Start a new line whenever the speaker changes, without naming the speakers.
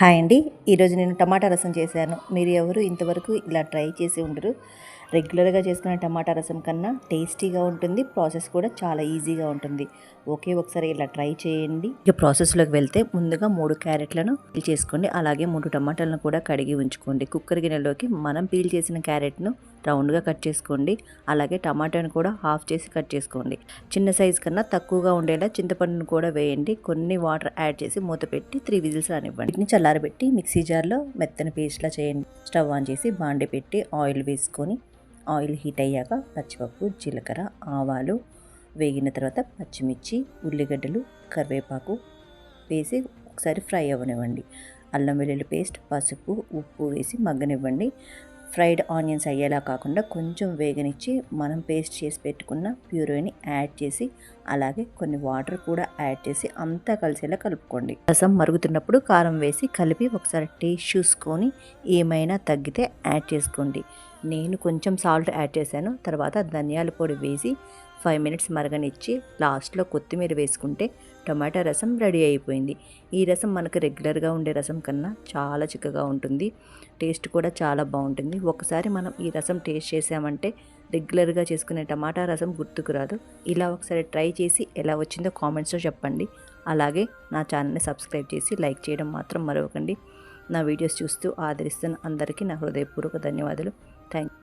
Hi అండి. ఈరోజు నేను టమాటా రసం చేశాను. మీరు ఎవరు ఇంతవరకు ఇలా ట్రై చేసి ఉండరు. రెగ్యులర్గా చేసుకునే టమాటా రసం కన్నా టేస్టీగా ఉంటుంది. ప్రాసెస్ కూడా చాలా ఈజీగా ఉంటుంది. ఒకసారి ఇలా ట్రై చేయండి. ఇక ప్రాసెస్లోకి వెళ్తే ముందుగా 3 క్యారెట్లను పీల్ చేసుకోండి. అలాగే 3 టమాటాలను కూడా కడిగి ఉంచుకోండి. కుక్కర్ గిన్నెలోకి మనం పీల్ చేసిన క్యారెట్ను రౌండ్గా కట్ చేసుకోండి. అలాగే టమాటాను కూడా హాఫ్ చేసి కట్ చేసుకోండి. చిన్న సైజు కన్నా తక్కువగా ఉండేలా చింతపండును కూడా వేయండి. కొన్ని వాటర్ యాడ్ చేసి మూత పెట్టి 3 విజిల్స్ రానివ్వండి. వీటిని చల్లారబెట్టి మిక్సీ జార్లో మెత్తని పేస్ట్లా చేయండి. స్టవ్ ఆన్ చేసి బాండి పెట్టి ఆయిల్ వేసుకొని ఆయిల్ హీట్ అయ్యాక పచ్చిపప్పు, జీలకర్ర, ఆవాలు వేగిన తర్వాత పచ్చిమిర్చి, ఉల్లిగడ్డలు, కరివేపాకు వేసి ఒకసారి ఫ్రై అవ్వనివ్వండి. అల్లం వెల్లుల్లి పేస్ట్, పసుపు, ఉప్పు వేసి మగ్గనివ్వండి. ఫ్రైడ్ ఆనియన్స్ అయ్యేలా కాకుండా కొంచెం వేగనిచ్చి మనం పేస్ట్ చేసి పెట్టుకున్న ప్యూరీని యాడ్ చేసి అలాగే కొన్ని వాటర్ కూడా యాడ్ చేసి అంతా కలిసేలా కలుపుకోండి. రసం మరుగుతున్నప్పుడు కారం వేసి కలిపి ఒకసారి టేస్ట్ చూసుకొని ఏమైనా తగ్గితే యాడ్ చేసుకోండి. నేను కొంచెం సాల్ట్ యాడ్ చేశాను. తర్వాత ధనియాల పొడి వేసి 5 మినిట్స్ మరగనిచ్చి లాస్ట్లో కొత్తిమీర వేసుకుంటే టమాటా రసం రెడీ అయిపోయింది. ఈ రసం మనకు రెగ్యులర్గా ఉండే రసం కన్నా చాలా చిక్కగా ఉంటుంది. టేస్ట్ కూడా చాలా బాగుంటుంది. ఒకసారి మనం ఈ రసం టేస్ట్ చేసామంటే రెగ్యులర్గా చేసుకునే టమాటా రసం గుర్తుకు రాదు. ఇలా ఒకసారి ట్రై చేసి ఎలా వచ్చిందో కామెంట్స్లో చెప్పండి. అలాగే నా ఛానల్ని సబ్స్క్రైబ్ చేసి లైక్ చేయడం మాత్రం మరవకండి. నా వీడియోస్ చూస్తూ ఆదరిస్తున్న అందరికీ నా హృదయపూర్వక ధన్యవాదాలు. థ్యాంక్